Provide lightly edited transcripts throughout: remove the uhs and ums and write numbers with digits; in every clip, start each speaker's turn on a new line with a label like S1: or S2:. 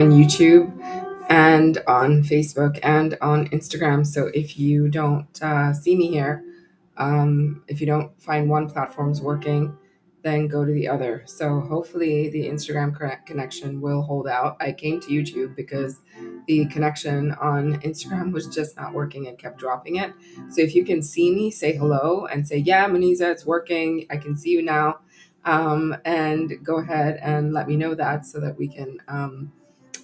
S1: on YouTube and on Facebook and on Instagram. So if you don't see me here, if you don't find one platform's working, then go to the other. So hopefully the Instagram connection will hold out. I came to YouTube because the connection on Instagram was just not working and kept dropping it. So if you can see me, say hello and say, yeah, Muneeza, it's working. I can see you now. And go ahead and let me know that so that we can,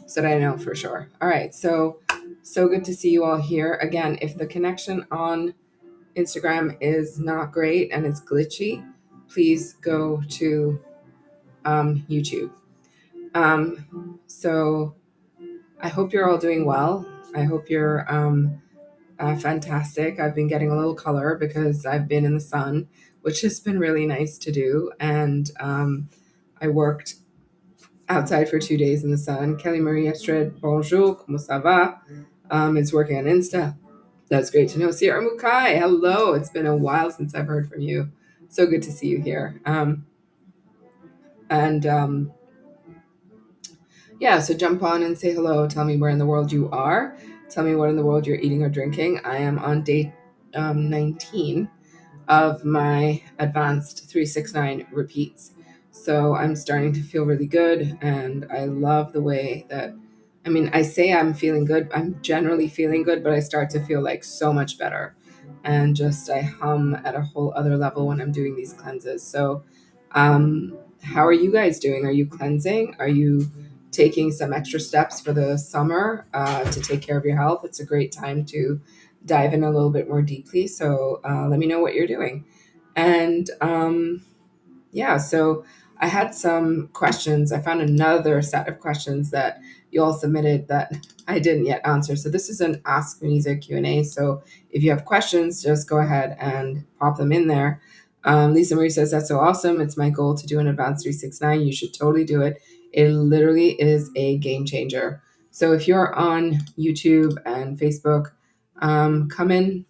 S1: so that I know for sure. All right. So good to see you all here. Again, if the connection on Instagram is not great and it's glitchy, please go to YouTube. So I hope you're all doing well. I hope you're fantastic. I've been getting a little color because I've been in the sun, which has been really nice to do. And I worked outside for 2 days in the sun. Kelly Marie Estred, bonjour, comment ça va? Is working on Insta. That's great to know. Sierra Mukai, hello. It's been a while since I've heard from you. So good to see you here. And Yeah, so jump on and say hello. Tell me where in the world you are. Tell me what in the world you're eating or drinking. I am on day 19 of my advanced 369 repeats. So I'm starting to feel really good. And I love the way that, I mean, I say I'm feeling good. I'm generally feeling good, but I start to feel like so much better. And just I hum at a whole other level when I'm doing these cleanses. So, how are you guys doing? Are you cleansing? Are you taking some extra steps for the summer to take care of your health? It's a great time to dive in a little bit more deeply. So let me know what you're doing. And yeah, so I had some questions. I found another set of questions that you all submitted that I didn't yet answer. So this is an Ask Muneeza Q&A. So if you have questions, just go ahead and pop them in there. Lisa Marie says, that's so awesome. It's my goal to do an advanced 369. You should totally do it. It literally is a game changer. So if you're on YouTube and Facebook, come in,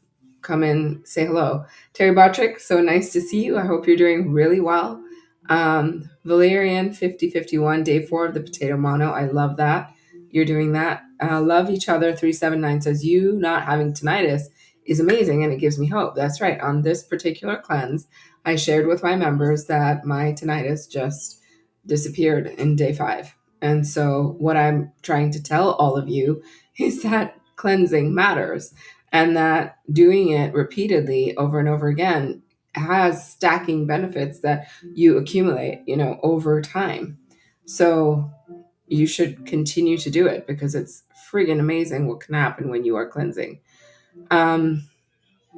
S1: say hello. Terry Bottrick, so nice to see you. I hope you're doing really well. Valerian 5051, day 4 of the potato mono. I love that. You're doing that. Love each other 379 says, you not having tinnitus is amazing and it gives me hope. That's right. On this particular cleanse, I shared with my members that my tinnitus just disappeared in day 5. And so what I'm trying to tell all of you is that cleansing matters and that doing it repeatedly over and over again has stacking benefits that you accumulate, over time. So you should continue to do it because it's friggin' amazing what can happen when you are cleansing. Um,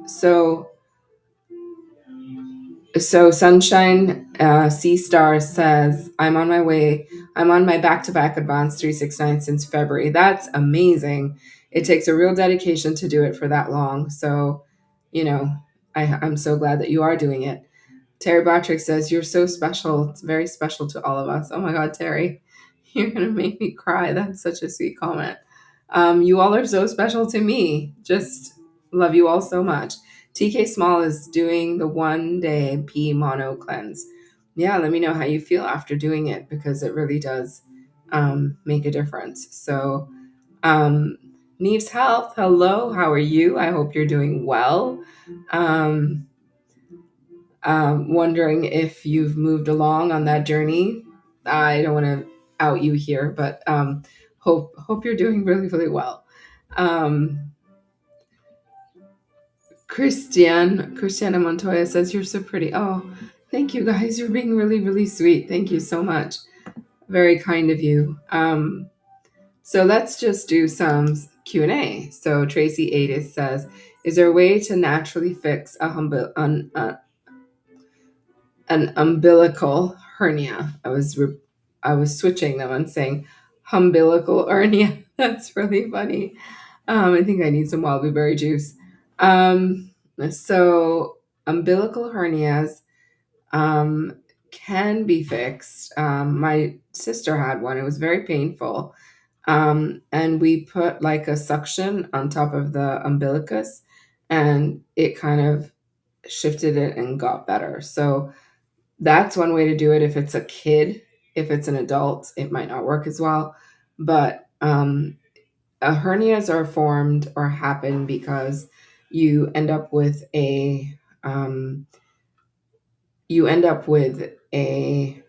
S1: so So Sunshine Sea Star says, I'm on my way. I'm on my back-to-back advanced 369 since February. That's amazing. It takes a real dedication to do it for that long. So, you know, I'm so glad that you are doing it. Terry Bottrick says, you're so special. It's very special to all of us. Oh my God, Terry, you're going to make me cry. That's such a sweet comment. You all are so special to me. Just love you all so much. TK Small is doing the 1-day P mono cleanse. Yeah, let me know how you feel after doing it because it really does make a difference. So, Neve's Health, hello, how are you? I hope you're doing well. Wondering if you've moved along on that journey. I don't want to out you here, but hope you're doing really, really well. Um, Christiana Montoya says, you're so pretty. Oh, thank you guys. You're being really, really sweet. Thank you so much. Very kind of you. So let's just do some Q&A. So Tracy Adis says, is there a way to naturally fix an umbilical hernia? I was switching them and saying umbilical hernia. That's really funny. I think I need some wild berry juice. So umbilical hernias can be fixed. My sister had one. It was very painful. And we put like a suction on top of the umbilicus and it kind of shifted it and got better. So that's one way to do it if it's a kid. If it's an adult, it might not work as well. but hernias are formed or happen because you end up with a um, you end up with a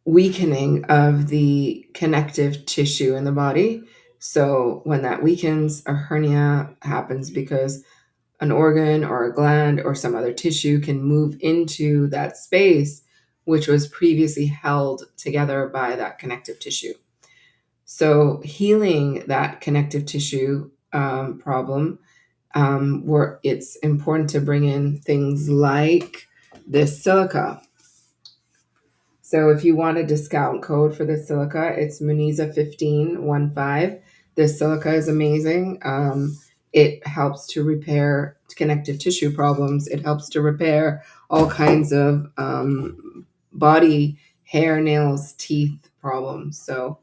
S1: weakening of the connective tissue in the body. So when that weakens, a hernia happens because an organ or a gland or some other tissue can move into that space which was previously held together by that connective tissue. So healing that connective tissue problem, where it's important to bring in things like this silica. So if you want a discount code for the silica, it's Muneeza 1515. This silica is amazing. It helps to repair connective tissue problems. It helps to repair all kinds of body, hair, nails, teeth problems. So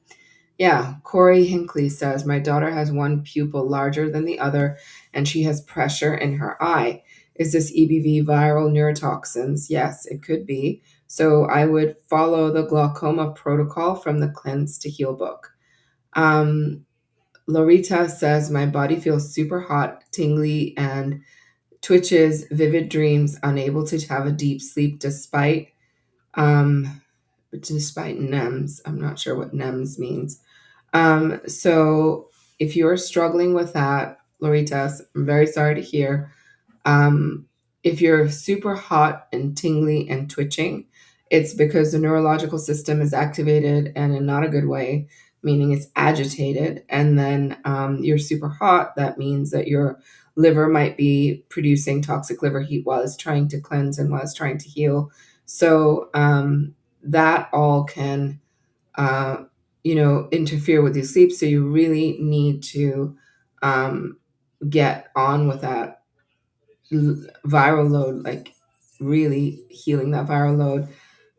S1: yeah, Corey Hinckley says, my daughter has one pupil larger than the other, and she has pressure in her eye. Is this EBV viral neurotoxins? Yes, it could be. So I would follow the glaucoma protocol from the Cleanse to Heal book. Lorita says, my body feels super hot, tingly, and twitches, vivid dreams, unable to have a deep sleep um, despite NEMS. I'm not sure what NEMS means. So if you're struggling with that, Loritas, I'm very sorry to hear. Um, if you're super hot and tingly and twitching, it's because the neurological system is activated and in not a good way, meaning it's agitated. And then you're super hot. That means that your liver might be producing toxic liver heat while it's trying to cleanse and while it's trying to heal. So that all can uh, interfere with your sleep. So you really need to um, get on with that viral load, like really healing that viral load,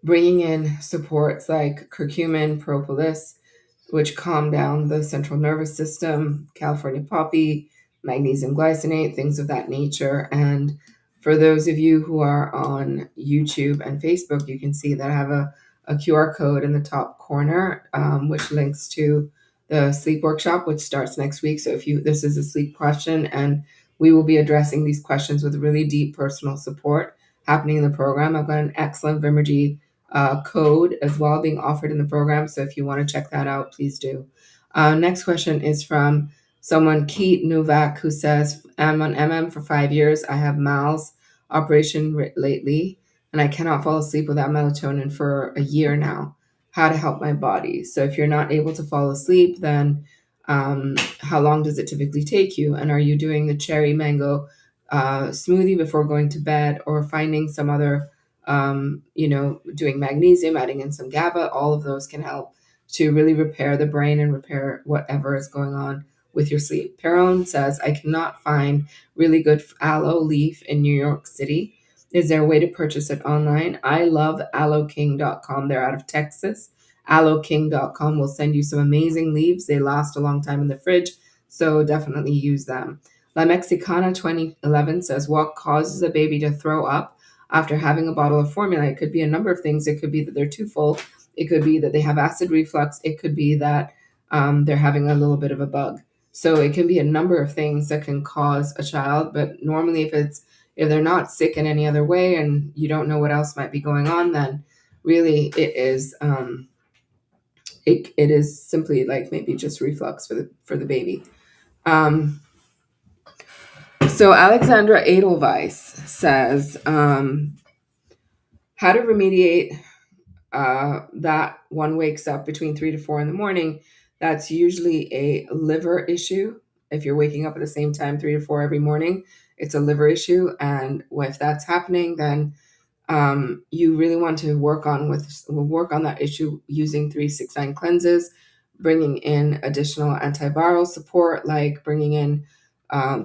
S1: bringing in supports like curcumin, propolis, which calm down the central nervous system, California poppy, magnesium glycinate, things of that nature. And for those of you who are on YouTube and Facebook, you can see that I have a QR code in the top corner, which links to the sleep workshop, which starts next week. So if this is a sleep question, and we will be addressing these questions with really deep personal support happening in the program. I've got an excellent Vimergy code as well being offered in the program. So if you want to check that out, please do. Next question is from someone, Keith Novak, who says, I'm on MM for 5 years. I have MALS operation lately, and I cannot fall asleep without melatonin for a year now. How to help my body? So if you're not able to fall asleep, then how long does it typically take you? And are you doing the cherry mango smoothie before going to bed, or finding some other doing magnesium, adding in some GABA? All of those can help to really repair the brain and repair whatever is going on with your sleep. Perone says, I cannot find really good aloe leaf in New York City. Is there a way to purchase it online? I love aloeking.com. They're out of Texas. Aloeking.com will send you some amazing leaves. They last a long time in the fridge, so definitely use them. La Mexicana 2011 says, what causes a baby to throw up after having a bottle of formula? It could be a number of things. It could be that they're too full. It could be that they have acid reflux. It could be that they're having a little bit of a bug. So it can be a number of things that can cause a child. But normally, if they're not sick in any other way and you don't know what else might be going on, then really it is simply like maybe just reflux for the baby. So Alexandra Edelweiss says, how to remediate that one wakes up between 3 to 4 in the morning. That's usually a liver issue. If you're waking up at the same time, 3 to 4 every morning, it's a liver issue. And if that's happening, then you really want to work on that issue using 369 cleanses, bringing in additional antiviral support, like bringing in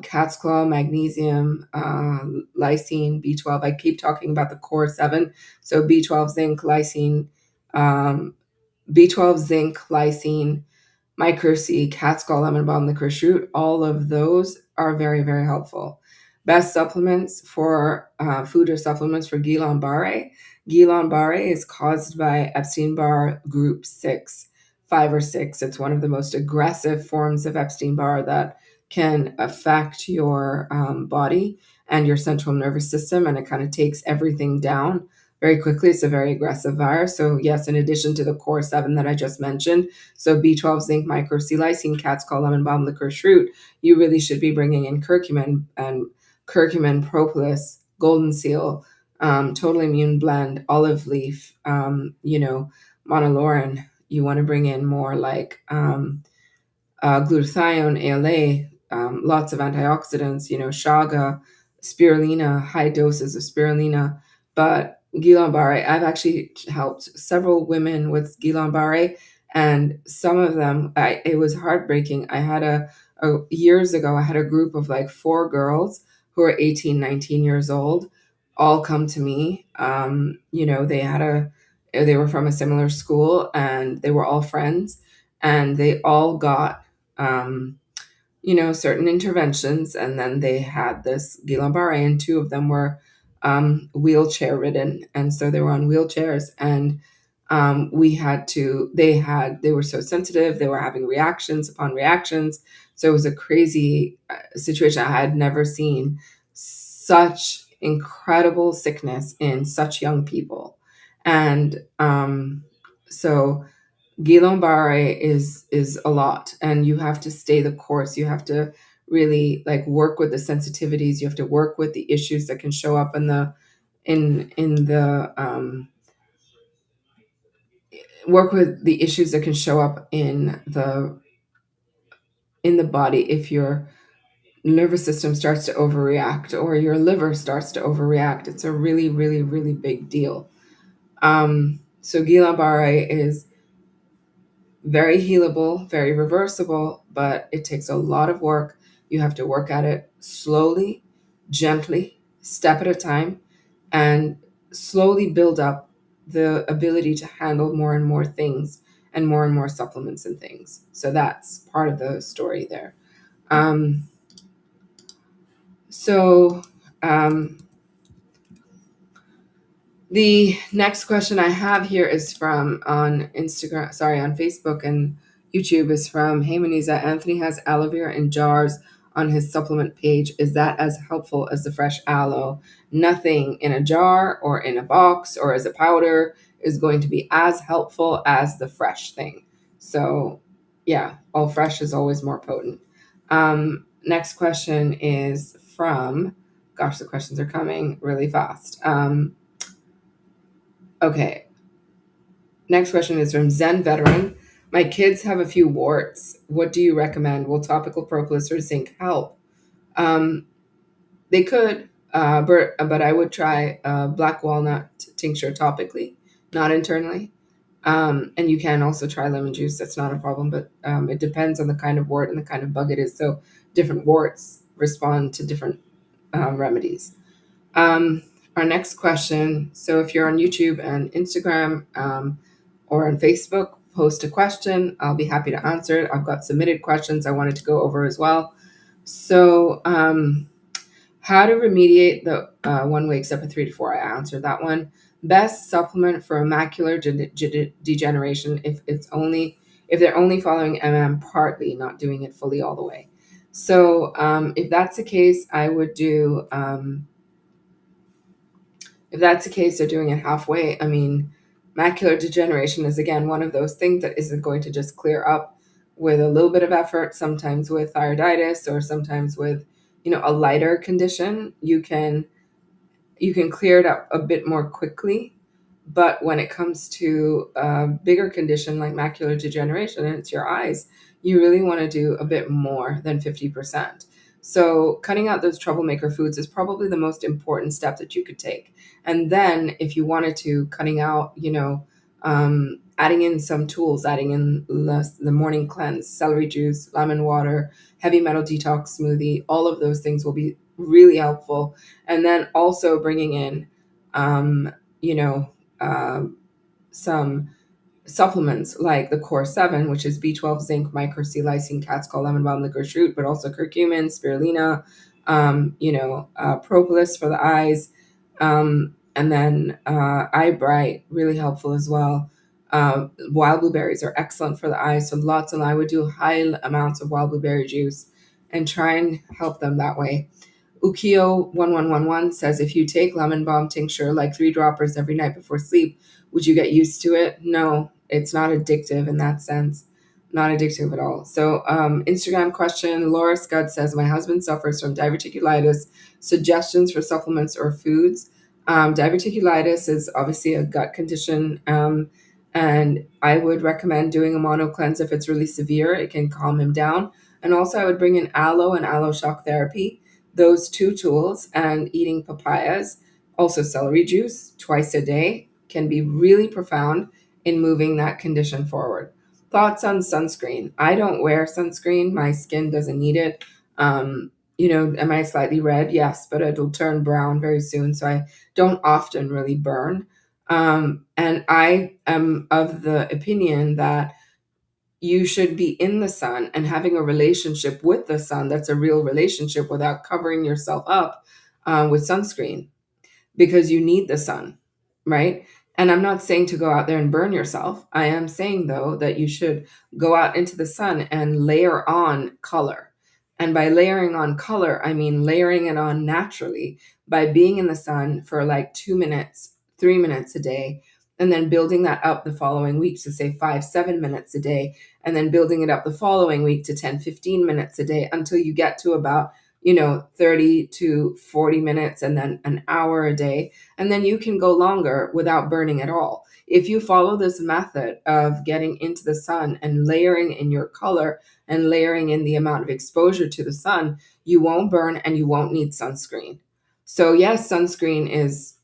S1: cat's claw, magnesium, lysine, B12. I keep talking about the core 7. So B12, zinc, lysine, um, B12, zinc, lysine, micro-C, cat's claw, lemon balm, licorice root. All of those are very, very helpful. Best supplements for food or supplements for Guillain-Barré. Guillain-Barré is caused by Epstein-Barr group 6. five or six. It's one of the most aggressive forms of Epstein-Barr that can affect your body and your central nervous system, and it kind of takes everything down very quickly. It's a very aggressive virus. So yes, in addition to the core seven that I just mentioned, so B12, zinc, micro, C lysine, cat's call, lemon balm, licorice root, you really should be bringing in curcumin and curcumin, propolis, golden seal, total immune blend, olive leaf, monolaurin. You want to bring in more like glutathione, ALA, lots of antioxidants, shaga, spirulina, high doses of spirulina. But Guillain-Barré, I've actually helped several women with Guillain-Barré, and some of them, it was heartbreaking. I had years ago, I had a group of like four girls who were 18, 19 years old, all come to me. They were from a similar school and they were all friends, and they all got um, certain interventions, and then they had this Guillain-Barré, and two of them were wheelchair ridden, and so they were on wheelchairs, and they were so sensitive, they were having reactions upon reactions, so it was a crazy situation. I had never seen such incredible sickness in such young people, and so Guillain-Barré is a lot, and you have to stay the course. You have to really like work with the sensitivities. You have to work with the issues that can show up in the in the work with the issues that can show up in the body if your nervous system starts to overreact or your liver starts to overreact. It's a really, really, really big deal. So Guillain-Barré is very healable, very reversible, but it takes a lot of work. You have to work at it slowly, gently, step at a time, and slowly build up the ability to handle more and more things and more supplements and things. So that's part of the story there. Um, so um, The next question I have here is from on Facebook and YouTube is from, Hey Muneeza, Anthony has aloe vera in jars on his supplement page. Is that as helpful as the fresh aloe? Nothing in a jar or in a box or as a powder is going to be as helpful as the fresh thing. So yeah, all fresh is always more potent. Next question is from, gosh, the questions are coming really fast. Okay. Next question is from Zen Veteran. My kids have a few warts. What do you recommend? Will topical propolis or zinc help? Um, they could, but I would try black walnut tincture topically, not internally. And you can also try lemon juice. That's not a problem, but it depends on the kind of wart and the kind of bug it is. So different warts respond to different remedies. Um, our next question. So if you're on YouTube and Instagram or on Facebook, post a question. I'll be happy to answer it. I've got submitted questions I wanted to go over as well. So how to remediate the one wakes up at 3 to 4. I answered that one. Best supplement for macular degeneration if they're only following partly, not doing it fully all the way. So if that's the case, I would do. If that's the case, they're doing it halfway. I mean, macular degeneration is, again, one of those things that isn't going to just clear up with a little bit of effort. Sometimes with thyroiditis or sometimes with, a lighter condition, you can clear it up a bit more quickly. But when it comes to a bigger condition like macular degeneration and it's your eyes, you really want to do a bit more than 50%. So cutting out those troublemaker foods is probably the most important step that you could take. And then if you wanted to, cutting out, adding in some tools, adding in the morning cleanse, celery juice, lemon water, heavy metal detox smoothie, all of those things will be really helpful. And then also bringing in, you know, some supplements like the core 7, which is B12, zinc, micro, C lysine, cat's call, lemon balm, licorice root, but also curcumin, spirulina, propolis for the eyes, and then eye bright, really helpful as well. Wild blueberries are excellent for the eyes, so lots, and I would do high amounts of wild blueberry juice and try and help them that way. Ukio1111 says, if you take lemon balm tincture like 3 droppers every night before sleep, would you get used to it? No, it's not addictive in that sense. Not addictive at all. So, Instagram question, Laura Scud says, my husband suffers from diverticulitis. Suggestions for supplements or foods? Diverticulitis is obviously a gut condition, and I would recommend doing a mono cleanse if it's really severe. It can calm him down. And also, I would bring in aloe and aloe shock therapy, those two tools, and eating papayas, also celery juice twice a day can be really profound in moving that condition forward. Thoughts on sunscreen? I don't wear sunscreen. My skin doesn't need it. Am I slightly red? Yes, but it'll turn brown very soon. So I don't often really burn. And I am of the opinion that you should be in the sun and having a relationship with the sun that's a real relationship without covering yourself up with sunscreen, because you need the sun, right? And I'm not saying to go out there and burn yourself. I am saying, though, that you should go out into the sun and layer on color. And by layering on color, I mean layering it on naturally by being in the sun for like 2 minutes, 3 minutes a day, and then building that up the following week to say 5, 7 minutes a day, and then building it up the following week to 10, 15 minutes a day until you get to about 30 to 40 minutes and then an hour a day. And then you can go longer without burning at all. If you follow this method of getting into the sun and layering in your color and layering in the amount of exposure to the sun, you won't burn and you won't need sunscreen. So, yes, sunscreen is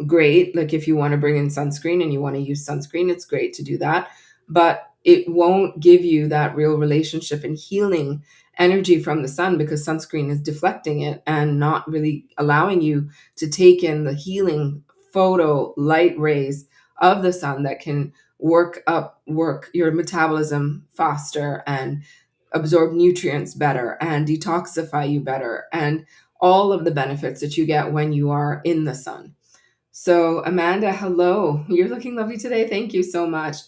S1: great. Like if you want to bring in sunscreen and you want to use sunscreen, it's great to do that. But it won't give you that real relationship and healing energy from the sun, because sunscreen is deflecting it and not really allowing you to take in the healing photo light rays of the sun that can work your metabolism faster and absorb nutrients better and detoxify you better, and all of the benefits that you get when you are in the sun. So, Amanda, hello. You're looking lovely today. Thank you so much.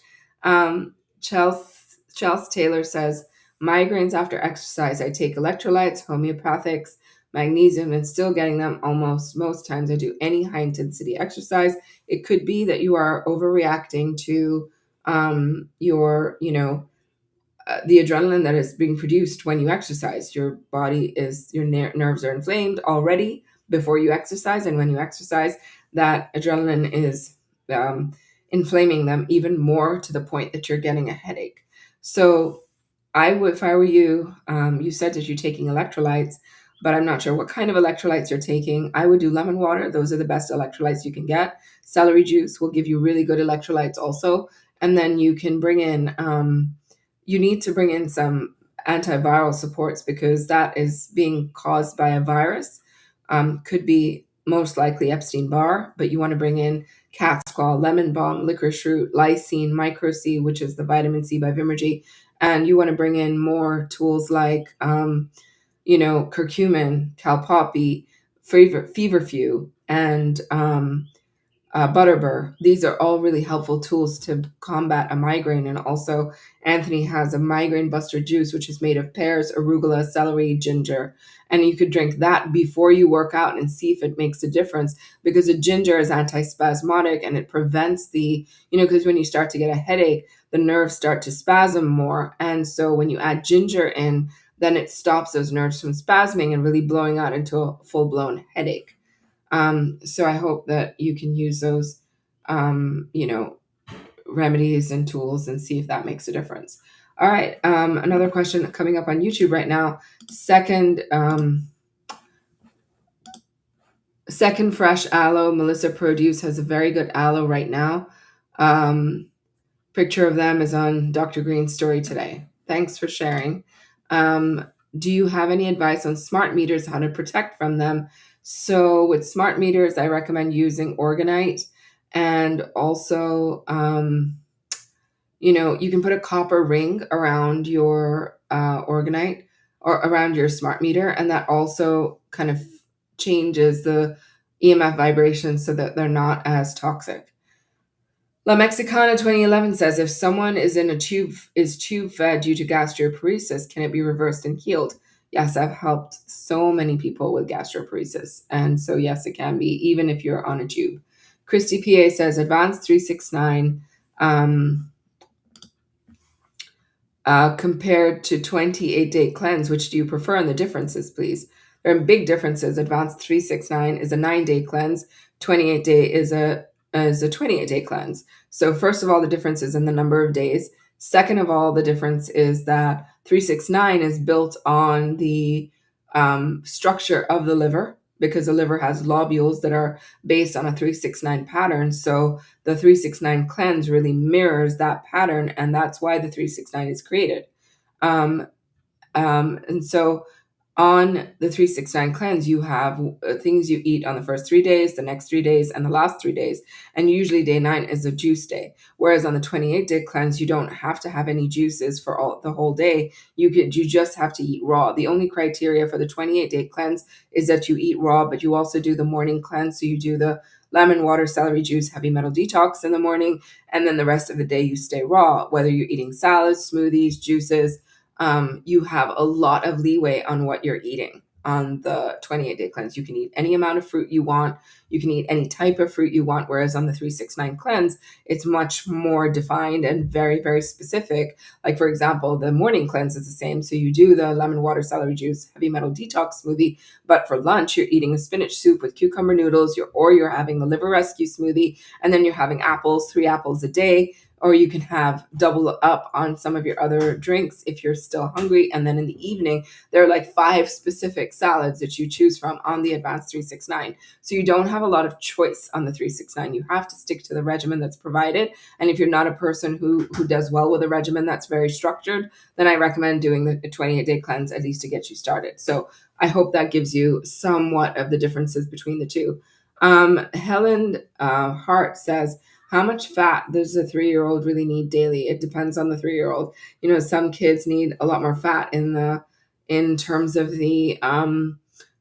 S1: Chelsea Taylor says, migraines after exercise. I take electrolytes, homeopathics, magnesium, and still getting them almost most times I do any high intensity exercise. It could be that you are overreacting to the adrenaline that is being produced when you exercise. Your nerves are inflamed already before you exercise, and when you exercise, that adrenaline is inflaming them even more to the point that you're getting a headache. So, if I were you, you said that you're taking electrolytes, but I'm not sure what kind of electrolytes you're taking. I would do lemon water; those are the best electrolytes you can get. Celery juice will give you really good electrolytes, also, and then you can bring in. You need to bring in some antiviral supports, because that is being caused by a virus. Could be most likely Epstein-Barr, but you want to bring in cat's claw, lemon balm, licorice root, lysine, micro C, which is the vitamin C by Vimergy, and you want to bring in more tools like curcumin, cowpoppy, feverfew, and Butterbur. These are all really helpful tools to combat a migraine. And also, Anthony has a migraine buster juice, which is made of pears, arugula, celery, ginger. And you could drink that before you work out and see if it makes a difference, because the ginger is antispasmodic and it prevents because when you start to get a headache, the nerves start to spasm more. And so when you add ginger in, then it stops those nerves from spasming and really blowing out into a full blown headache. So I hope that you can use those, remedies and tools and see if that makes a difference. All right. Another question coming up on YouTube right now. Second fresh aloe. Melissa Produce has a very good aloe right now. Picture of them is on Dr. Green's story today. Thanks for sharing. Do you have any advice on smart meters, how to protect from them? So with smart meters, I recommend using Organite, and also, you can put a copper ring around your Organite or around your smart meter, and that also kind of changes the EMF vibrations so that they're not as toxic. La Mexicana 2011 says if someone is tube fed due to gastroparesis, can it be reversed and healed? Yes, I've helped so many people with gastroparesis, and so yes, it can be even if you're on a tube. Christy PA says advanced 369 compared to 28-day cleanse, which do you prefer? And the differences, please. There are big differences. Advanced 369 is a 9-day cleanse. 28-day is a 28-day cleanse. So first of all, the difference is in the number of days. Second of all, the difference is that 369 is built on the structure of the liver, because the liver has lobules that are based on a 369 pattern. So the 369 cleanse really mirrors that pattern, and that's why the 369 is created. Um, and so on the 369 cleanse, you have things you eat on the first 3 days, the next 3 days, and the last 3 days. And usually day 9 is a juice day. Whereas on the 28-day cleanse, you don't have to have any juices for the whole day. You just have to eat raw. The only criteria for the 28-day cleanse is that you eat raw, but you also do the morning cleanse. So you do the lemon water, celery juice, heavy metal detox in the morning, and then the rest of the day you stay raw, whether you're eating salads, smoothies, juices. You have a lot of leeway on what you're eating on the 28-day cleanse. You can eat any amount of fruit you want. You can eat any type of fruit you want. Whereas on the 369 cleanse, it's much more defined and very, very specific. Like, for example, the morning cleanse is the same. So you do the lemon water, celery juice, heavy metal detox smoothie. But for lunch, you're eating a spinach soup with cucumber noodles, or you're having the liver rescue smoothie. And then you're having apples, 3 apples a day, or you can have double up on some of your other drinks if you're still hungry. And then in the evening, there are like 5 specific salads that you choose from on the advanced 369. So you don't have a lot of choice on the 369. You have to stick to the regimen that's provided. And if you're not a person who does well with a regimen that's very structured, then I recommend doing the 28-day cleanse at least to get you started. So I hope that gives you somewhat of the differences between the two. Helen Hart says, how much fat does a 3-year-old really need daily? It depends on the 3-year-old. Some kids need a lot more fat in terms of the EPA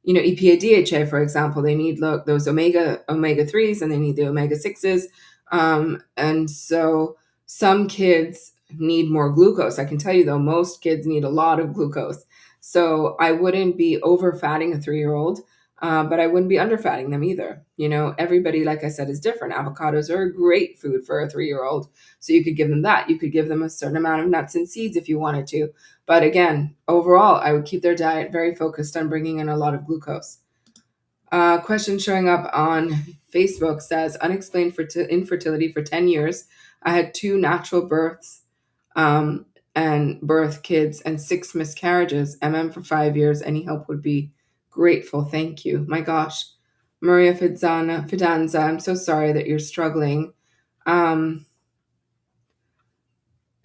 S1: DHA, for example. They need those omega 3s, and they need the omega 6s. And so some kids need more glucose. I can tell you though, most kids need a lot of glucose. So I wouldn't be over fatting a 3-year-old. But I wouldn't be underfatting them either. Everybody, like I said, is different. Avocados are a great food for a 3-year-old. So you could give them that. You could give them a certain amount of nuts and seeds if you wanted to. But again, overall, I would keep their diet very focused on bringing in a lot of glucose. Question showing up on Facebook says, unexplained infertility for 10 years. I had 2 natural births and birth kids and 6 miscarriages. For 5 years. Any help would be grateful. Thank you. My gosh. Maria Fidanza, I'm so sorry that you're struggling.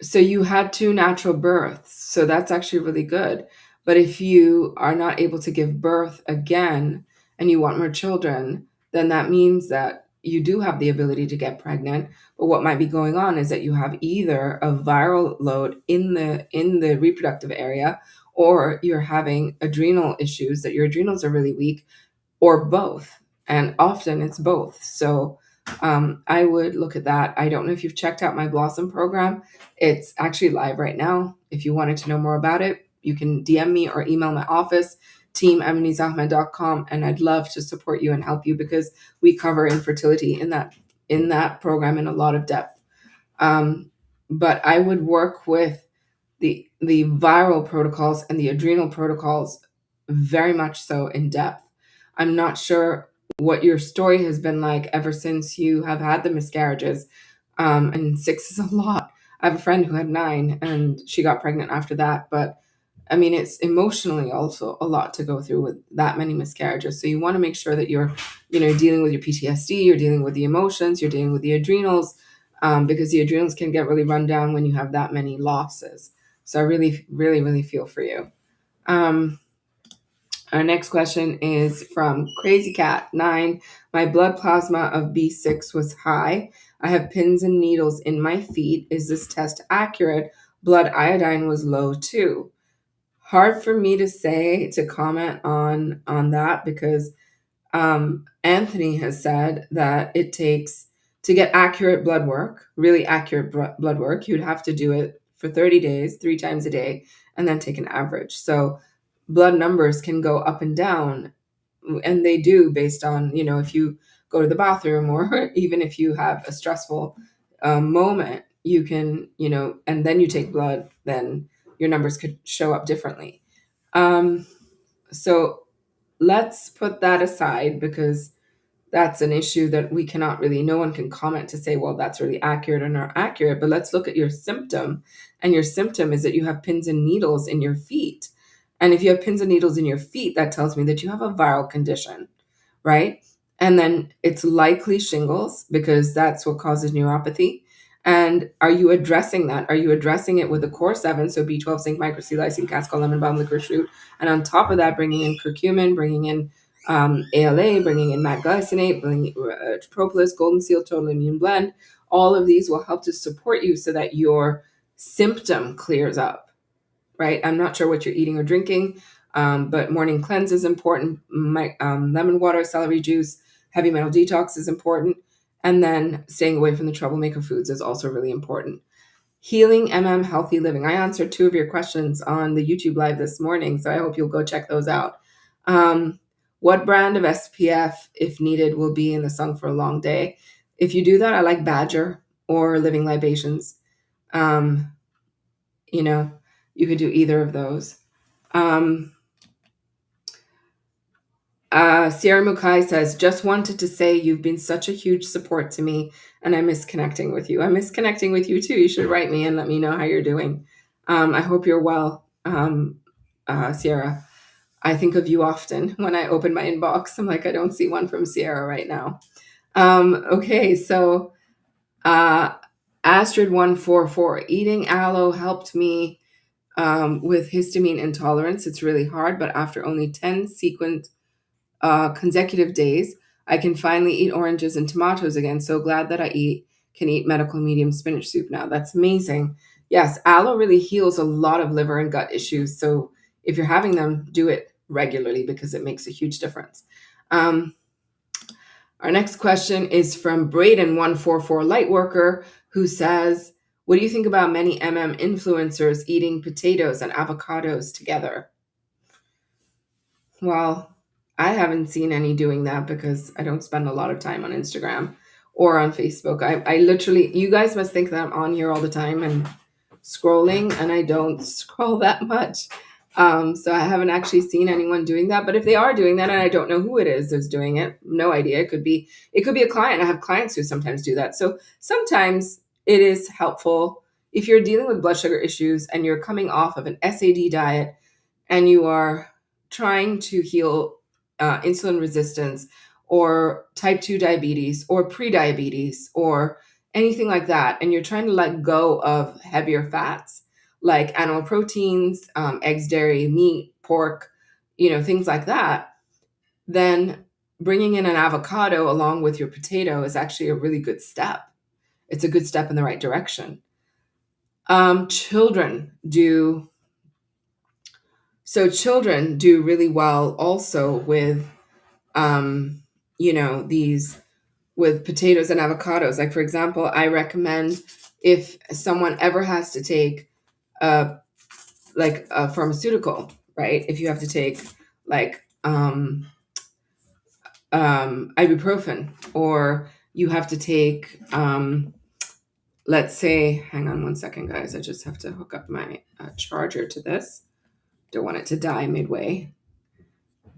S1: So you had 2 natural births. So that's actually really good. But if you are not able to give birth again and you want more children, then that means that you do have the ability to get pregnant. But what might be going on is that you have either a viral load in the reproductive area, or you're having adrenal issues, that your adrenals are really weak, or both. And often it's both. So I would look at that. I don't know if you've checked out my Blossom program. It's actually live right now. If you wanted to know more about it, you can DM me or email my office, team@muneezahmed.com, and I'd love to support you and help you, because we cover infertility in that program in a lot of depth. But I would work with the viral protocols and the adrenal protocols very much so in depth. I'm not sure what your story has been like ever since you have had the miscarriages. And 6 is a lot. I have a friend who had 9 and she got pregnant after that. But I mean, it's emotionally also a lot to go through with that many miscarriages. So you want to make sure that you're, dealing with your PTSD, you're dealing with the emotions, you're dealing with the adrenals, because the adrenals can get really run down when you have that many losses. So I really, really, really feel for you. Our next question is from Crazy Cat 9. My blood plasma of B6 was high. I have pins and needles in my feet. Is this test accurate? Blood iodine was low too. Hard for me to comment on that, because Anthony has said that it takes To get accurate blood work, really accurate blood work, you'd have to do it for 30 days, 3 times a day, and then take an average. So blood numbers can go up and down, and they do based on, if you go to the bathroom or even if you have a stressful moment, you can, and then you take blood, then your numbers could show up differently. Um, so let's put that aside because that's an issue that we cannot really, no one can comment to say, well, that's really accurate or not accurate. But let's look at your symptom. And your symptom is that you have pins and needles in your feet. And if you have pins and needles in your feet, that tells me that you have a viral condition, right? And then it's likely shingles because that's what causes neuropathy. And are you addressing that? Are you addressing it with a core 7, so B12, zinc, micro C, lysine, cascal, lemon balm, licorice root, and on top of that, bringing in curcumin, bringing in ALA, bringing in glycinate, bringing propolis, golden seal, total immune blend. All of these will help to support you so that your symptom clears up, right? I'm not sure what you're eating or drinking, but morning cleanse is important. Lemon water, celery juice, heavy metal detox is important. And then staying away from the troublemaker foods is also really important. Healing Healthy Living. I answered 2 of your questions on the YouTube live this morning, so I hope you'll go check those out. What brand of SPF, if needed, will be in the sun for a long day? If you do that, I like Badger or Living Libations. Um, you know, you could do either of those. Sierra Mukai says, just wanted to say you've been such a huge support to me and I miss connecting with you. I miss connecting with you too. You should write me and let me know how you're doing. I hope you're well, Sierra. I think of you often when I open my inbox. I'm like, I don't see one from Sierra right now. Okay, so Astrid144, eating aloe helped me with histamine intolerance. It's really hard, but after only 10 consecutive days, I can finally eat oranges and tomatoes again. So glad that can eat medical medium spinach soup now. That's amazing. Yes, aloe really heals a lot of liver and gut issues. So if you're having them, do it regularly because it makes a huge difference. Our next question is from Braden144 Lightworker, who says, what do you think about many influencers eating potatoes and avocados together? Well, I haven't seen any doing that because I don't spend a lot of time on Instagram or on Facebook. I literally, you guys must think that I'm on here all the time and scrolling, and I don't scroll that much. So I haven't actually seen anyone doing that. But if they are doing that, and I don't know who it is that's doing it, no idea. It could be a client. I have clients who sometimes do that. So sometimes it is helpful if you're dealing with blood sugar issues and you're coming off of an SAD diet and you are trying to heal insulin resistance or type 2 diabetes or prediabetes or anything like that, and you're trying to let go of heavier fats like animal proteins, eggs, dairy, meat, pork, things like that, then bringing in an avocado along with your potato is actually a really good step. It's a good step in the right direction. Children do really well also with, these with potatoes and avocados. Like, for example, I recommend if someone ever has to take a pharmaceutical, right? If you have to take like ibuprofen, or you have to take, let's say, hang on one second, guys. I just have to hook up my charger to this. Don't want it to die midway.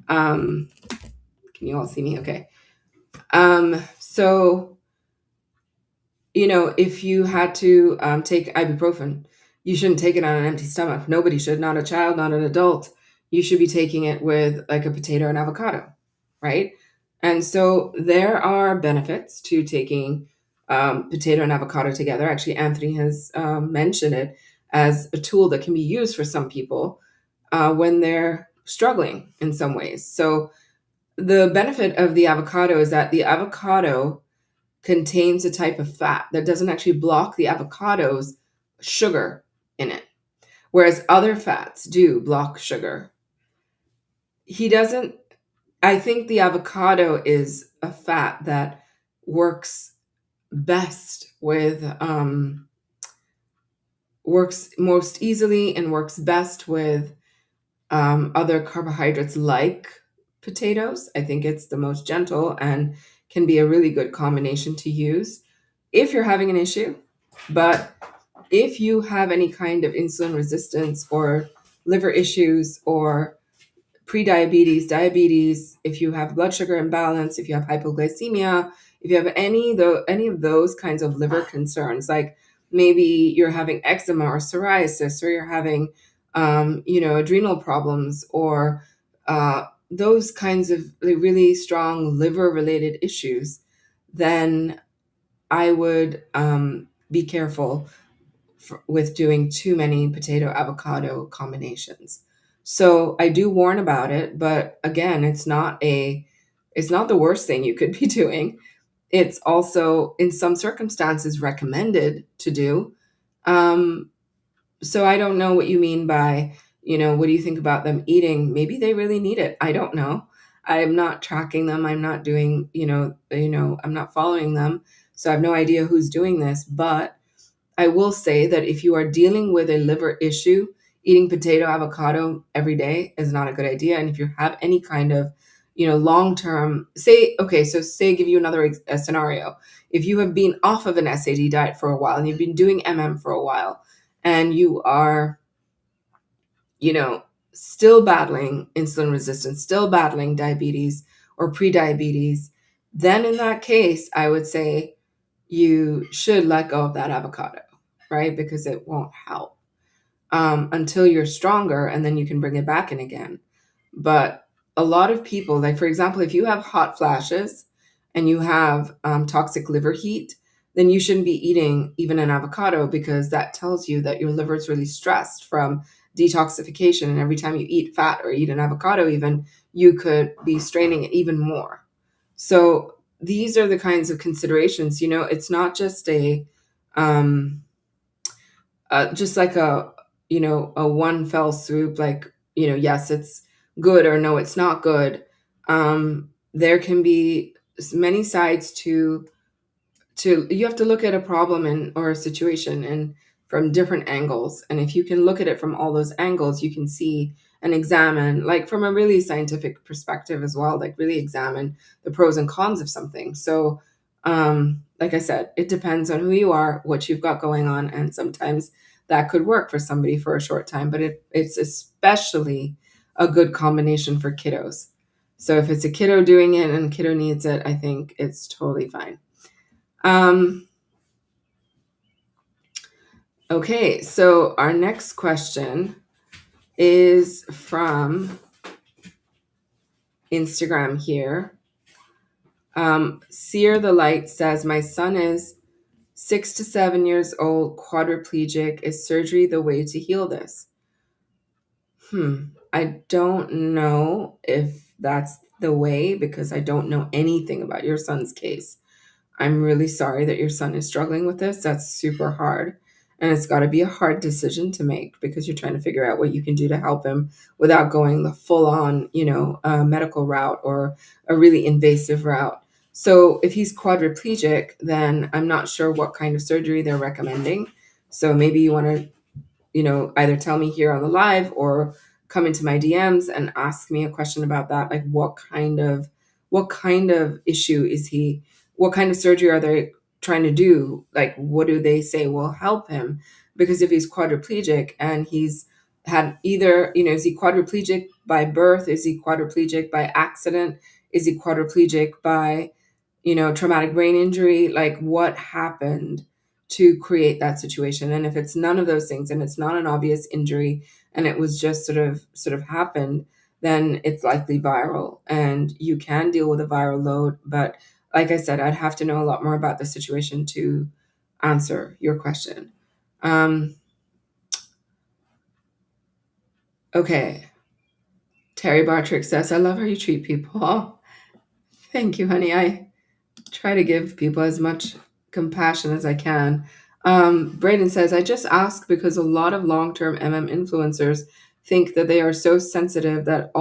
S1: Can you all see me? Okay. So, if you had to take ibuprofen, you shouldn't take it on an empty stomach. Nobody should, not a child, not an adult. You should be taking it with like a potato and avocado, right? And so there are benefits to taking potato and avocado together. Actually, Anthony has mentioned it as a tool that can be used for some people when they're struggling in some ways. So the benefit of the avocado is that the avocado contains a type of fat that doesn't actually block the avocado's sugar in it, whereas other fats do block sugar. I think the avocado is a fat that works best with works most easily and works best with other carbohydrates like potatoes. I think it's the most gentle and can be a really good combination to use if you're having an issue. But if you have any kind of insulin resistance or liver issues or prediabetes, diabetes, if you have blood sugar imbalance, if you have hypoglycemia, if you have any of those kinds of liver concerns, like maybe you're having eczema or psoriasis, or you're having adrenal problems, or those kinds of really strong liver related issues, then I would be careful with doing too many potato avocado combinations. So I do warn about it, but again, it's not the worst thing you could be doing. It's also in some circumstances recommended to do. Um, so I don't know what you mean by, what do you think about them eating? Maybe they really need it. I don't know. I'm not tracking them. I'm not doing, I'm not following them. So I have no idea who's doing this, but I will say that if you are dealing with a liver issue, eating potato avocado every day is not a good idea. And if you have any kind of, long term, say, okay, so say, give you another scenario. If you have been off of an SAD diet for a while and you've been doing for a while, and you are, you know, still battling insulin resistance, still battling diabetes or pre-diabetes, then in that case, I would say you should let go of that avocado, right? Because it won't help until you're stronger, and then you can bring it back in again. But a lot of people, like for example, if you have hot flashes and you have toxic liver heat, then you shouldn't be eating even an avocado, because that tells you that your liver is really stressed from detoxification. And every time you eat fat or eat an avocado, even, you could be straining it even more. So these are the kinds of considerations. It's not um, just like a one fell swoop, like, yes, it's good, or no, it's not good. There can be many sides to you have to look at a problem or a situation and from different angles. And if you can look at it from all those angles, you can see and examine, like from a really scientific perspective as well, like really examine the pros and cons of something. So like I said, it depends on who you are, what you've got going on, and sometimes that could work for somebody for a short time, but it's especially a good combination for kiddos. So if it's a kiddo doing it and a kiddo needs it, I think it's totally fine. um Okay, so our next question is from Instagram here. Sear the Light says, my son is 6 to 7 years old, quadriplegic. Is surgery the way to heal this? I don't know if that's the way, because I don't know anything about your son's case. I'm really sorry that your son is struggling with this. That's super hard. And it's got to be a hard decision to make, because you're trying to figure out what you can do to help him without going the full on, medical route or a really invasive route. So if he's quadriplegic, then I'm not sure what kind of surgery they're recommending. So maybe you want to, either tell me here on the live or come into my DMs and ask me a question about that. Like what kind of issue is he, what kind of surgery are they trying to do? Like, what do they say will help him? Because if he's quadriplegic and he's had either, is he quadriplegic by birth? Is he quadriplegic by accident? Is he quadriplegic by, traumatic brain injury? Like, what happened to create that situation? And if it's none of those things and it's not an obvious injury and it was just sort of happened, then it's likely viral, and you can deal with a viral load. But like I said, I'd have to know a lot more about the situation to answer your question. Okay. Terry Bartrick says, I love how you treat people. Oh, thank you, honey. I try to give people as much compassion as I can. Braden says, I just ask because a lot of long-term influencers think that they are so sensitive that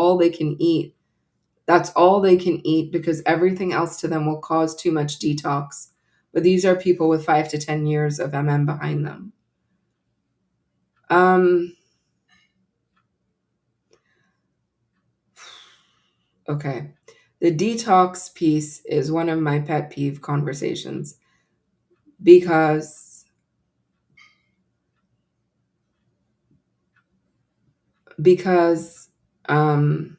S1: that's all they can eat, because everything else to them will cause too much detox. but these are people with 5 to 10 years of behind them. Um, okay. The detox piece is one of my pet peeve conversations because because um,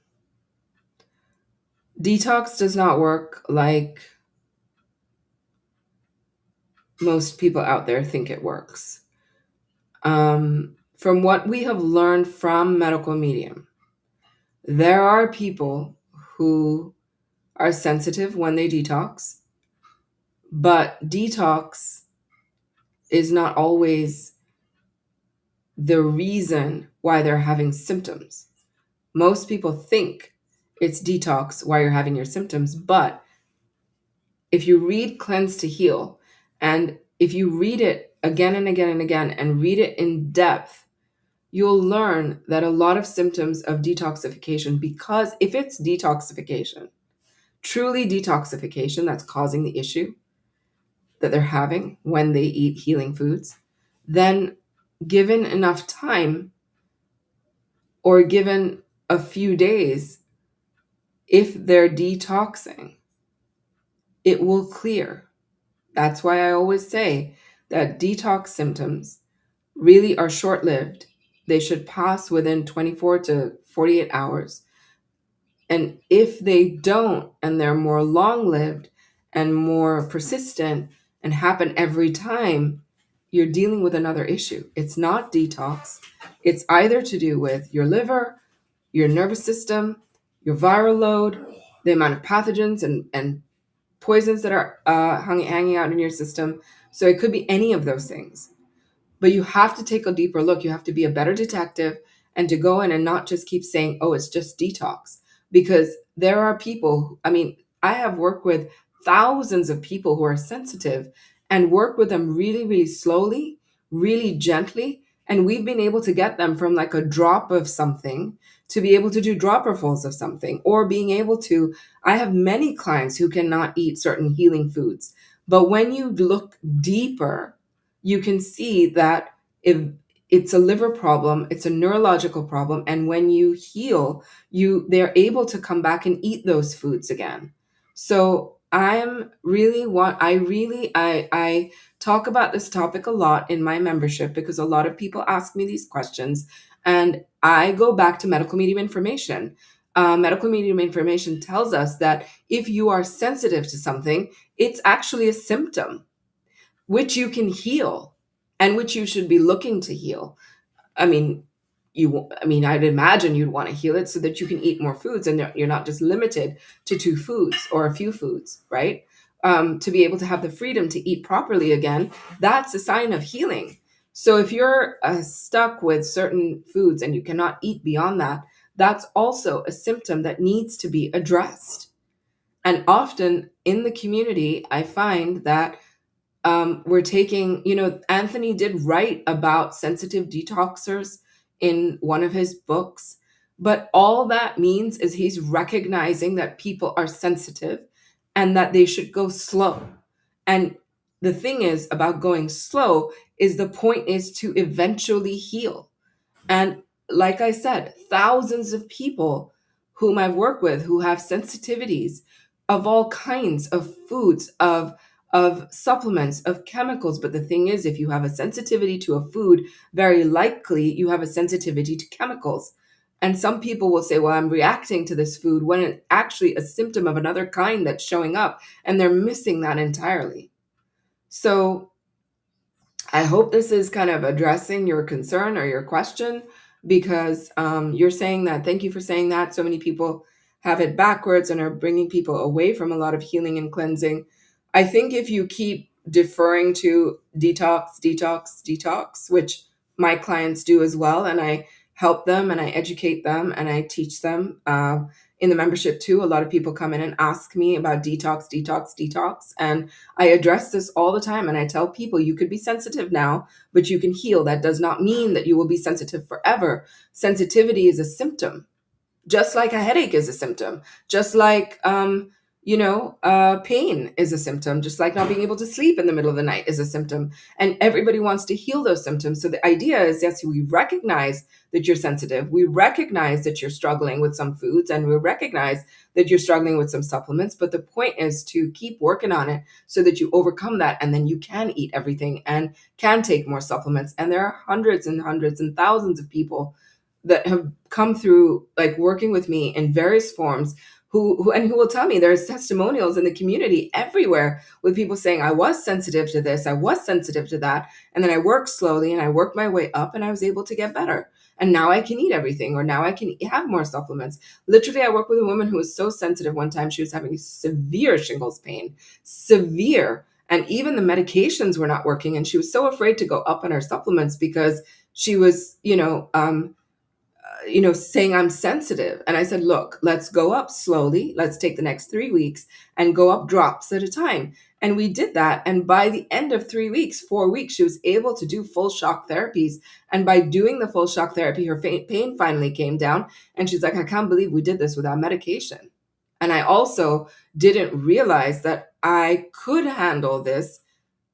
S1: detox does not work like most people out there think it works. From what we have learned from medical medium, there are people who are sensitive when they detox, but detox is not always the reason why they're having symptoms. Most people think it's detox why you're having your symptoms, but if you read Cleanse to Heal, and if you read it again and again and again and read it in depth, you'll learn that a lot of symptoms of detoxification, because if it's detoxification, truly detoxification that's causing the issue that they're having when they eat healing foods, then given enough time or given a few days, if they're detoxing, it will clear. That's why I always say that detox symptoms really are short lived. They should pass within 24 to 48 hours. And if they don't, and they're more long lived and more persistent and happen every time, you're dealing with another issue. It's not detox, it's either to do with your liver, your nervous system, your viral load, the amount of pathogens and poisons that are hanging out in your system. So it could be any of those things. But you have to take a deeper look. You have to be a better detective and to go in and not just keep saying, oh, it's just detox. Because there are people, I mean, I have worked with thousands of people who are sensitive and work with them really, really slowly, really gently. And we've been able to get them from like a drop of something to be able to do dropperfuls of something, or being able to. I have many clients who cannot eat certain healing foods. But when you look deeper, you can see that if it's a liver problem, it's a neurological problem, and when you heal, they're able to come back and eat those foods again. So I talk about this topic a lot in my membership because a lot of people ask me these questions, and I go back to medical medium information. Medical medium information tells us that if you are sensitive to something, it's actually a symptom which you can heal and which you should be looking to heal. I mean, I'd imagine you'd want to heal it so that you can eat more foods and you're not just limited to two foods or a few foods, right? To be able to have the freedom to eat properly again, that's a sign of healing. So if you're stuck with certain foods and you cannot eat beyond that, that's also a symptom that needs to be addressed. And often in the community, I find that we're taking, Anthony did write about sensitive detoxers in one of his books, but all that means is he's recognizing that people are sensitive and that they should go slow. And the thing is about going slow is the point is to eventually heal. And like I said, thousands of people whom I've worked with who have sensitivities of all kinds of foods, of supplements, of chemicals. But the thing is, if you have a sensitivity to a food, very likely you have a sensitivity to chemicals. And some people will say, well, I'm reacting to this food when it's actually a symptom of another kind that's showing up, and they're missing that entirely. So I hope this is kind of addressing your concern or your question, because you're saying that. Thank you for saying that. So many people have it backwards and are bringing people away from a lot of healing and cleansing. I think if you keep deferring to detox, detox, detox, which my clients do as well, and I help them and I educate them and I teach them in the membership too. A lot of people come in and ask me about detox, detox, detox. And I address this all the time, and I tell people you could be sensitive now, but you can heal. That does not mean that you will be sensitive forever. Sensitivity is a symptom, just like a headache is a symptom, just like pain is a symptom, just like not being able to sleep in the middle of the night is a symptom. And everybody wants to heal those symptoms. So the idea is, yes, we recognize that you're sensitive. We recognize that you're struggling with some foods, and we recognize that you're struggling with some supplements. But the point is to keep working on it so that you overcome that. And then you can eat everything and can take more supplements. And there are hundreds and hundreds and thousands of people that have come through, like, working with me in various forms, who will tell me there's testimonials in the community everywhere with people saying, I was sensitive to this, I was sensitive to that, and then I worked slowly and I worked my way up and I was able to get better. And now I can eat everything, or now I can have more supplements. Literally, I worked with a woman who was so sensitive one time. She was having severe shingles pain, severe. And even the medications were not working. And she was so afraid to go up on her supplements because she was, saying I'm sensitive. And I said, look, let's go up slowly. Let's take the next 3 weeks and go up drops at a time. And we did that. And by the end of 3 weeks, 4 weeks, she was able to do full shock therapies. And by doing the full shock therapy, her pain finally came down. And she's like, I can't believe we did this without medication. And I also didn't realize that I could handle this,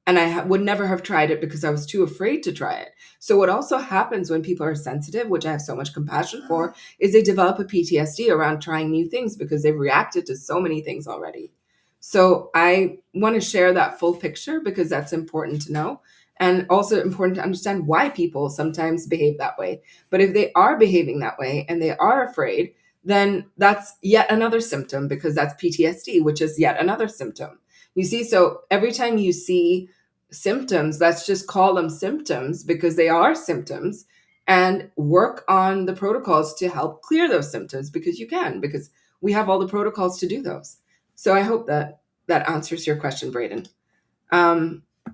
S1: and I would never have tried it because I was too afraid to try it. So what also happens when people are sensitive, which I have so much compassion for, is they develop a PTSD around trying new things because they've reacted to so many things already. So I want to share that full picture because that's important to know, and also important to understand why people sometimes behave that way. But if they are behaving that way and they are afraid, then that's yet another symptom, because that's PTSD, which is yet another symptom. You see, so every time you see symptoms, let's just call them symptoms because they are symptoms, and work on the protocols to help clear those symptoms, because we have all the protocols to do those. So I hope that that answers your question, Braden.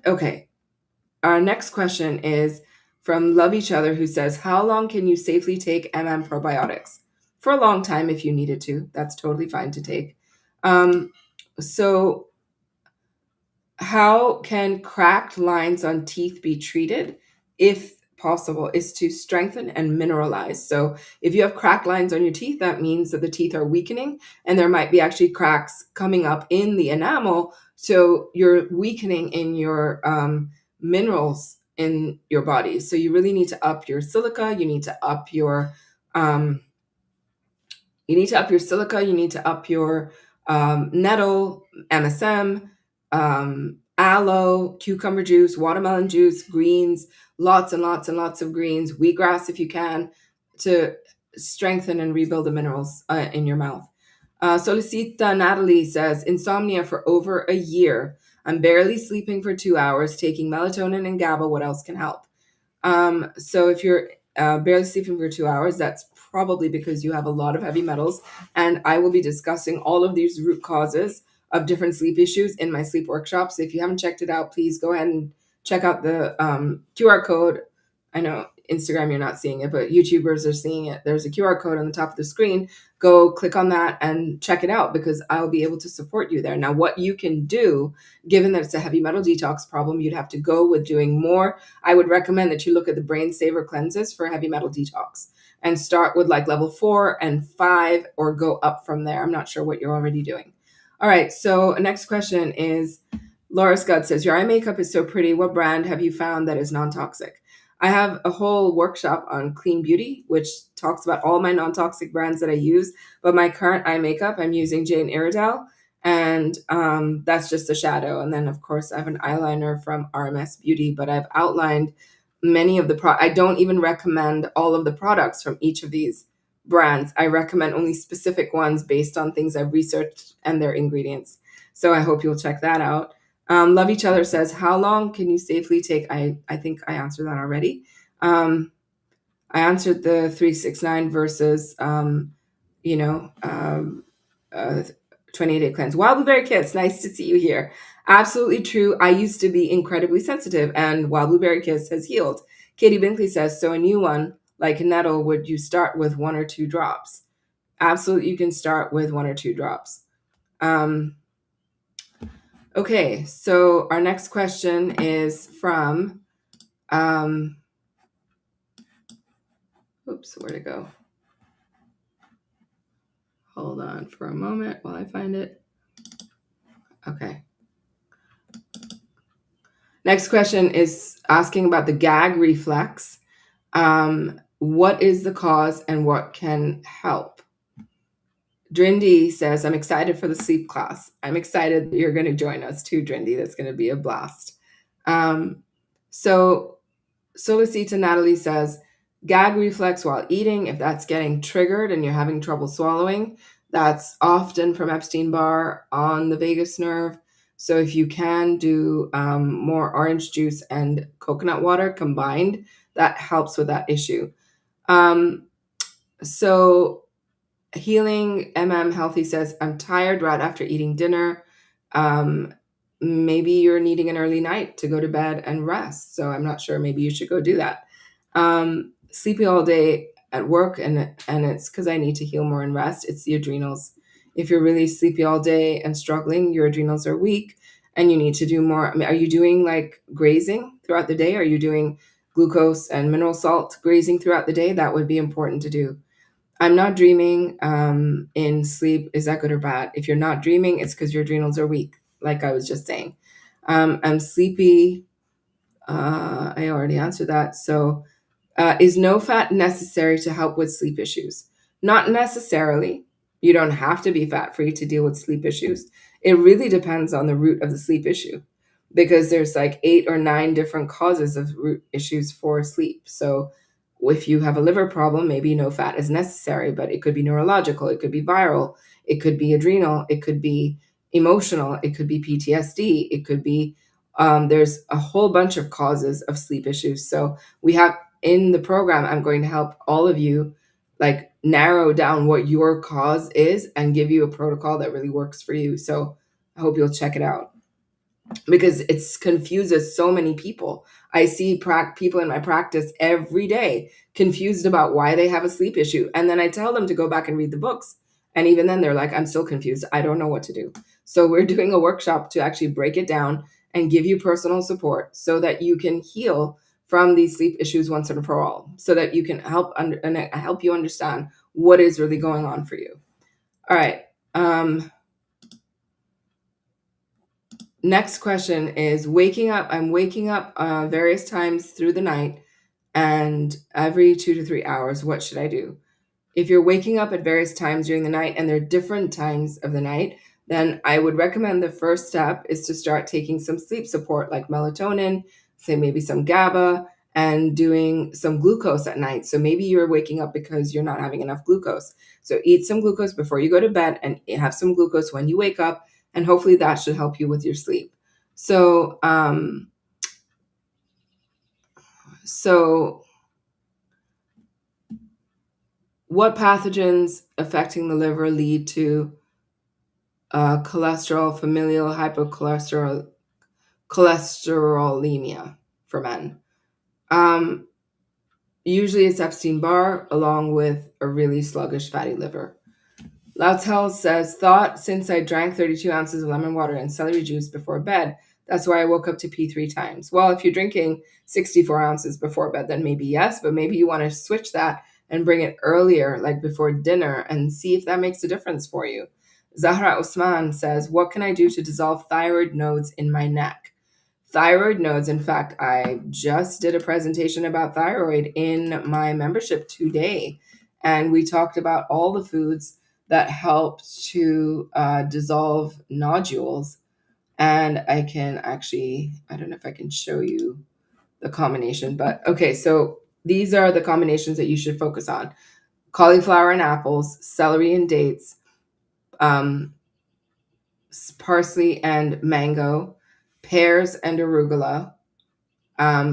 S1: Okay. Our next question is from Love Each Other, who says, how long can you safely take probiotics? For a long time if you needed to. That's totally fine to take. So how can cracked lines on teeth be treated? If possible, is to strengthen and mineralize. So if you have cracked lines on your teeth, that means that the teeth are weakening and there might be actually cracks coming up in the enamel. So you're weakening in your minerals in your body. So you really need to up your silica. You need to up your um, silica, you need to up your nettle, MSM, aloe, cucumber juice, watermelon juice, greens, lots and lots and lots of greens, wheatgrass if you can, to strengthen and rebuild the minerals in your mouth. Solicita Natalie says, insomnia for over a year. I'm barely sleeping for 2 hours, taking melatonin and GABA. What else can help? So if you're barely sleeping for 2 hours, that's probably because you have a lot of heavy metals. And I will be discussing all of these root causes of different sleep issues in my sleep workshops. If you haven't checked it out, please go ahead and check out the QR code. I know Instagram, you're not seeing it, but YouTubers are seeing it. There's a QR code on the top of the screen. Go click on that and check it out, because I'll be able to support you there. Now, what you can do, given that it's a heavy metal detox problem, you'd have to go with doing more. I would recommend that you look at the Brain Saver cleanses for heavy metal detox and start with like level 4 and 5, or go up from there. I'm not sure what you're already doing. All right. So next question is, Laura Scott says, your eye makeup is so pretty. What brand have you found that is non-toxic? I have a whole workshop on clean beauty, which talks about all my non-toxic brands that I use. But my current eye makeup, I'm using Jane Iredale, and that's just a shadow. And then, of course, I have an eyeliner from RMS Beauty, but I've outlined many of the I don't even recommend all of the products from each of these brands. I recommend only specific ones based on things I've researched and their ingredients. So I hope you'll check that out. Love Each Other says, how long can you safely take? I think I answered that already. I answered the 369 versus, you know, um, 28-day cleanse. Wild Blueberry Kiss, nice to see you here. Absolutely true. I used to be incredibly sensitive, and Wild Blueberry Kiss has healed. Katie Binkley says, so a new one like nettle, would you start with 1 or 2 drops? Absolutely, you can start with 1 or 2 drops. Okay, so our next question is from, oops, where'd it go? Hold on for a moment while I find it. Okay. Next question is asking about the gag reflex. What is the cause and what can help? Drindy says, I'm excited for the sleep class. I'm excited that you're going to join us too, Drindy. That's going to be a blast. Um, so Solicita Natalie says, gag reflex while eating, if that's getting triggered and you're having trouble swallowing, that's often from Epstein-Barr on the vagus nerve. So if you can do more orange juice and coconut water combined, that helps with that issue. Um, so Healing Healthy says, I'm tired right after eating dinner. Um, Maybe you're needing an early night to go to bed and rest. So I'm not sure. Maybe you should go do that. Sleepy all day at work, and it's because I need to heal more and rest. It's the adrenals. If you're really sleepy all day and struggling, your adrenals are weak, and you need to do more. I mean, are you doing like grazing throughout the day? Are you doing glucose and mineral salt grazing throughout the day? That would be important to do. I'm not dreaming in sleep. Is that good or bad? If you're not dreaming, it's because your adrenals are weak, like I was just saying. I'm sleepy. I already answered that. So, is no fat necessary to help with sleep issues? Not necessarily. You don't have to be fat free to deal with sleep issues. It really depends on the root of the sleep issue because there's like 8 or 9 different causes of root issues for sleep. So if you have a liver problem, maybe no fat is necessary, but it could be neurological, it could be viral, it could be adrenal, it could be emotional, it could be PTSD, it could be there's a whole bunch of causes of sleep issues. So we have in the program, I'm going to help all of you like narrow down what your cause is and give you a protocol that really works for you. So I hope you'll check it out because it's confuses so many people. I see people in my practice every day confused about why they have a sleep issue. And then I tell them to go back and read the books. And even then they're like, I'm still confused. I don't know what to do. So we're doing a workshop to actually break it down and give you personal support so that you can heal from these sleep issues once and for all, so that you can help you understand what is really going on for you. All right. Next question is waking up. I'm waking up various times through the night and every 2 to 3 hours. What should I do? If you're waking up at various times during the night and there are different times of the night, then I would recommend the first step is to start taking some sleep support like melatonin, say maybe some GABA, and doing some glucose at night. So maybe you're waking up because you're not having enough glucose. So eat some glucose before you go to bed and have some glucose when you wake up, and hopefully that should help you with your sleep. So, so what pathogens affecting the liver lead to familial cholesterolemia for men? Um, Usually it's Epstein-Barr along with a really sluggish fatty liver. Lautel says, thought since I drank 32 ounces of lemon water and celery juice before bed, that's why I woke up to pee 3 times. Well, if you're drinking 64 ounces before bed, then maybe yes, but maybe you want to switch that and bring it earlier, like before dinner, and see if that makes a difference for you. Zahra Osman says, what can I do to dissolve thyroid nodes in my neck? Thyroid nodes, in fact, I just did a presentation about thyroid in my membership today, and we talked about all the foods that help to dissolve nodules. And I can actually, I don't know if I can show you the combination, but okay, so these are the combinations that you should focus on: cauliflower and apples, celery and dates, um, parsley and mango, pears and arugula,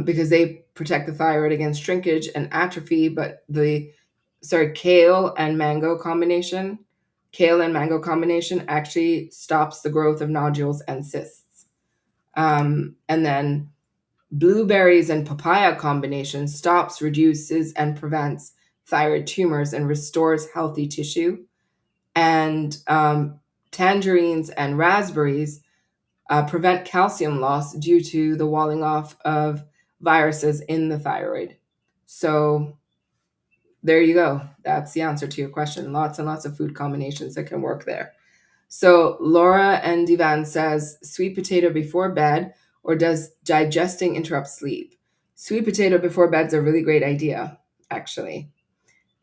S1: because they protect the thyroid against shrinkage and atrophy. But kale and mango combination actually stops the growth of nodules and cysts. And then blueberries and papaya combination stops, reduces, and prevents thyroid tumors and restores healthy tissue. And tangerines and raspberries prevent calcium loss due to the walling off of viruses in the thyroid. So there you go. That's the answer to your question. Lots and lots of food combinations that can work there. So Laura and Divan says sweet potato before bed, or does digesting interrupt sleep? Sweet potato before bed's a really great idea, actually.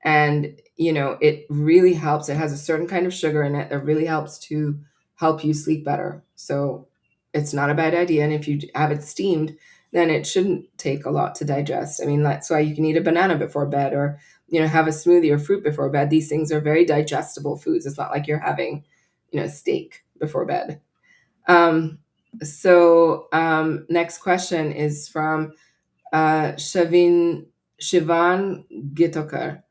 S1: And it really helps. It has a certain kind of sugar in it that really helps to help you sleep better. So it's not a bad idea. And if you have it steamed, then it shouldn't take a lot to digest. I mean, that's why you can eat a banana before bed, or have a smoothie or fruit before bed. These things are very digestible foods. It's not like you're having steak before bed. um, next question is from Shivan Gitokar.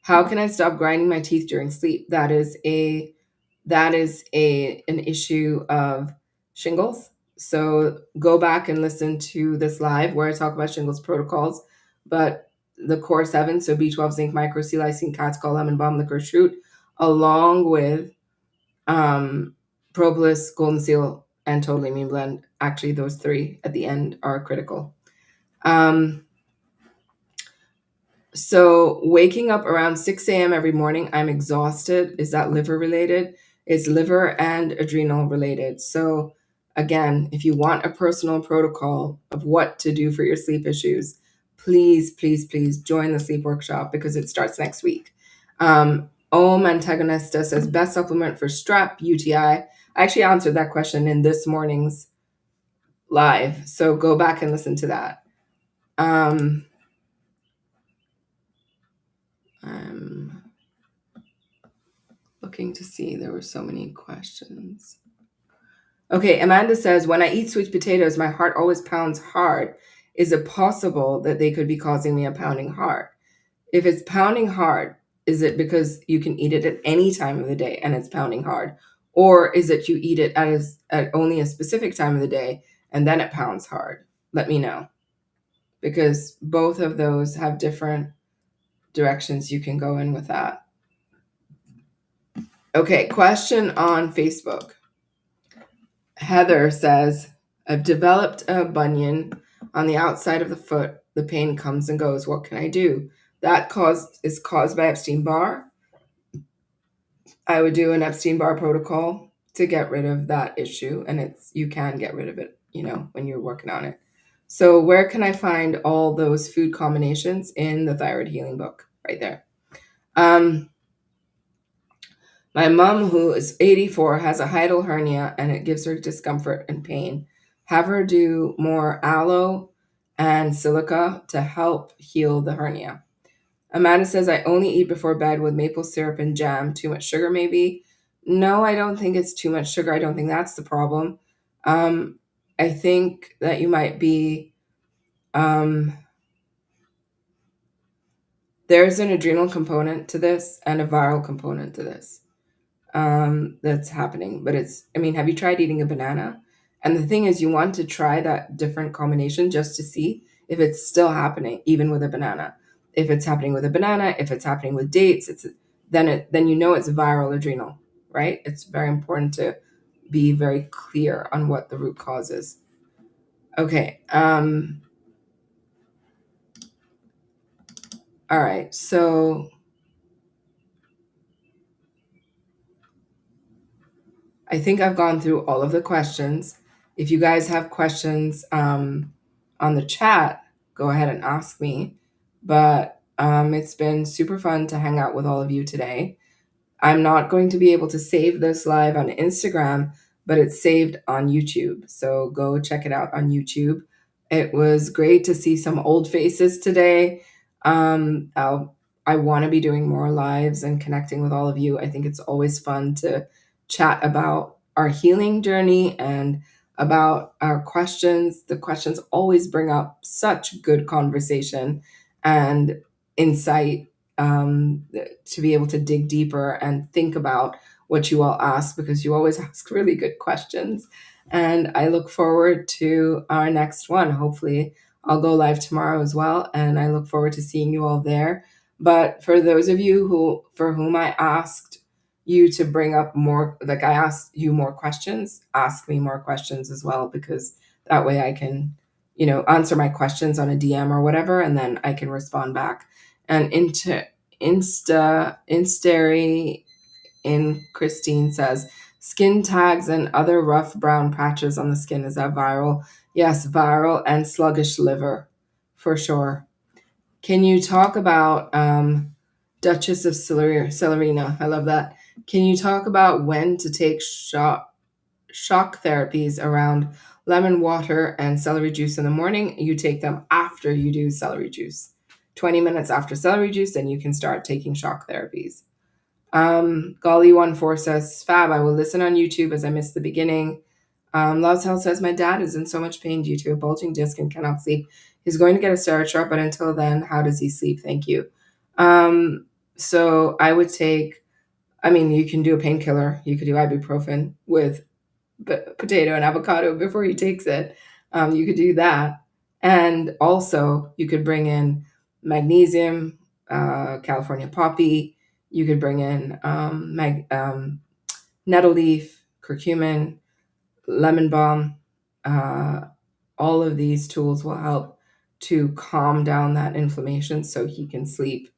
S1: How can I stop grinding my teeth during sleep? That is an issue of shingles. So go back and listen to this live where I talk about shingles protocols. But the core seven, so B12, zinc, micro, C lysine, cat's call, lemon balm, licorice root, along with um, propolis, golden seal, and total immune blend. Actually, those three at the end are critical. Um, so waking up around 6 a.m. every morning, I'm exhausted. Is that liver related? It's liver and adrenal related. So again, if you want a personal protocol of what to do for your sleep issues, please, please, please join the sleep workshop because it starts next week. Om Antagonista says best supplement for strep, UTI. I actually answered that question in this morning's live. So go back and listen to that. I'm looking to see, there were so many questions. Okay, Amanda says, when I eat sweet potatoes, my heart always pounds hard. Is it possible that they could be causing me a pounding heart? If it's pounding hard, is it because you can eat it at any time of the day and it's pounding hard? Or is it you eat it at only a specific time of the day and then it pounds hard? Let me know. Because both of those have different directions you can go in with that. Okay, question on Facebook. Heather says, I've developed a bunion on the outside of the foot. The pain comes and goes. What can I do? That is caused by Epstein-Barr. I would do an Epstein-Barr protocol to get rid of that issue. And you can get rid of it, when you're working on it. So where can I find all those food combinations? In the thyroid healing book right there. My mom, who is 84, has a hiatal hernia and it gives her discomfort and pain. Have her do more aloe and silica to help heal the hernia. Amanda says, I only eat before bed with maple syrup and jam. Too much sugar, maybe? No, I don't think it's too much sugar. I don't think that's the problem. I think that you might be, there's an adrenal component to this and a viral component to this. That's happening. But have you tried eating a banana? And the thing is, you want to try that different combination just to see if it's still happening, even with a banana. If it's happening with a banana, if it's happening with dates, then it's viral adrenal, right? It's very important to be very clear on what the root cause is. Okay. All right. So I think I've gone through all of the questions. If you guys have questions on the chat, go ahead and ask me. But it's been super fun to hang out with all of you today. I'm not going to be able to save this live on Instagram, but it's saved on YouTube. So go check it out on YouTube. It was great to see some old faces today. I want to be doing more lives and connecting with all of you. I think it's always fun to chat about our healing journey and about our questions. The questions always bring up such good conversation and insight, to be able to dig deeper and think about what you all ask, because you always ask really good questions. And I look forward to our next one. Hopefully, I'll go live tomorrow as well. And I look forward to seeing you all there. But for those of you for whom I asked you to bring up more, like I asked you more questions, ask me more questions as well, because that way I can, answer my questions on a DM or whatever, and then I can respond back. And Instary in Christine says, Skin tags and other rough brown patches on the skin. Is that viral? Yes, viral and sluggish liver, for sure. Can you talk about Duchess of Celerina? I love that. Can you talk about when to take shock therapies around lemon water and celery juice in the morning? You take them after you do celery juice. 20 minutes after celery juice, then you can start taking shock therapies. Golly14 says, Fab, I will listen on YouTube as I missed the beginning. Love's Health says, my dad is in so much pain due to a bulging disc and cannot sleep. He's going to get a Sterichart, but until then, how does he sleep? Thank you. So I would take, I mean, you can do a painkiller. You could do ibuprofen with potato and avocado before he takes it. You could do that. And also, you could bring in magnesium, California poppy. You could bring in nettle leaf, curcumin, lemon balm. All of these tools will help to calm down that inflammation so he can sleep.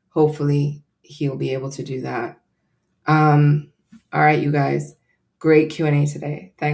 S1: Hopefully, he'll be able to do that. All right, you guys. Great Q&A today. Thanks.